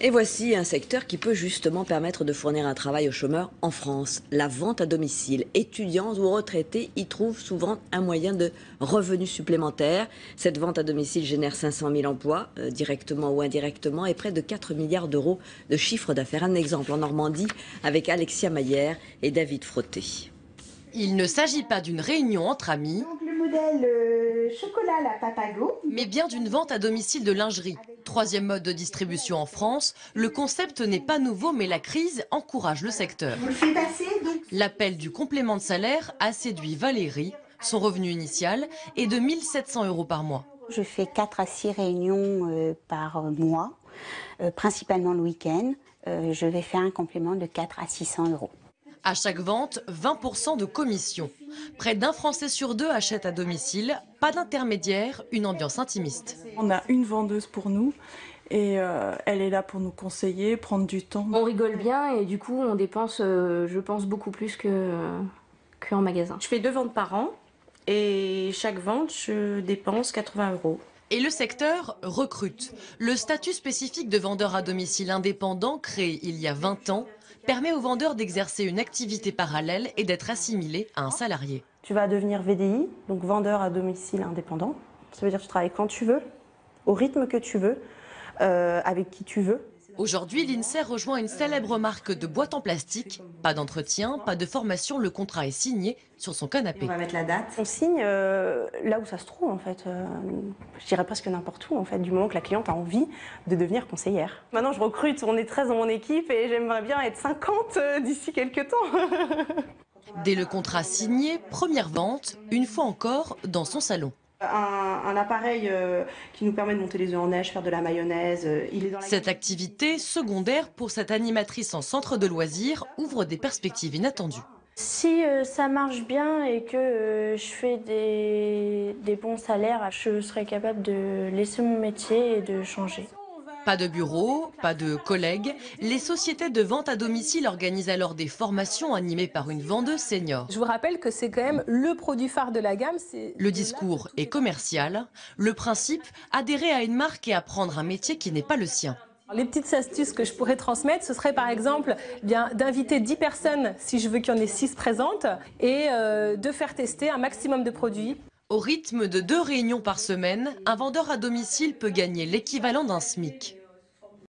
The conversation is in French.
Et voici un secteur qui peut justement permettre de fournir un travail aux chômeurs en France. La vente à domicile. Étudiants ou retraités y trouvent souvent un moyen de revenus supplémentaires. Cette vente à domicile génère 500 000 emplois, directement ou indirectement, et près de 4 milliards d'euros de chiffre d'affaires. Un exemple en Normandie avec Alexia Maillère et David Frotté. Il ne s'agit pas d'une réunion entre amis, Donc le modèle chocolat la Papago. mais bien d'une vente à domicile de lingerie. Troisième mode de distribution en France, le concept n'est pas nouveau mais la crise encourage le secteur. Vous le faites passer donc. L'appel du complément de salaire a séduit Valérie. Son revenu initial est de 1 700 € par mois. Je fais 4 à 6 réunions par mois, principalement le week-end. Je vais faire un complément de 4 à 600 €. À chaque vente, 20% de commission. Près d'un Français sur deux achète à domicile. Pas d'intermédiaire, une ambiance intimiste. On a une vendeuse pour nous et elle est là pour nous conseiller, prendre du temps. On rigole bien et du coup on dépense, je pense, beaucoup plus qu'en magasin. Je fais 2 ventes par an et chaque vente, je dépense 80 €. Et le secteur recrute. Le statut spécifique de vendeur à domicile indépendant, créé il y a 20 ans, permet aux vendeurs d'exercer une activité parallèle et d'être assimilés à un salarié. Tu vas devenir VDI, donc vendeur à domicile indépendant. Ça veut dire que tu travailles quand tu veux, au rythme que tu veux, avec qui tu veux. Aujourd'hui, l'INSEE rejoint une célèbre marque de boîtes en plastique. Pas d'entretien, pas de formation, le contrat est signé sur son canapé. On va mettre la date. On signe là où ça se trouve en fait. Je dirais presque n'importe où en fait, du moment que la cliente a envie de devenir conseillère. Maintenant je recrute, on est 13 dans mon équipe et j'aimerais bien être 50 d'ici quelques temps. Dès le contrat signé, première vente, une fois encore dans son salon. Un appareil qui nous permet de monter les œufs en neige, faire de la mayonnaise. Il est dans la... Cette activité, secondaire pour cette animatrice en centre de loisirs, ouvre des perspectives inattendues. Si ça marche bien et que je fais des bons salaires, je serai capable de laisser mon métier et de changer. Pas de bureau, pas de collègues. Les sociétés de vente à domicile organisent alors des formations animées par une vendeuse senior. Je vous rappelle que c'est quand même le produit phare de la gamme. Le discours est commercial. Le principe, adhérer à une marque et apprendre un métier qui n'est pas le sien. Les petites astuces que je pourrais transmettre, ce serait par exemple d'inviter 10 personnes si je veux qu'il y en ait 6 présentes et de faire tester un maximum de produits. Au rythme de 2 réunions par semaine, un vendeur à domicile peut gagner l'équivalent d'un SMIC.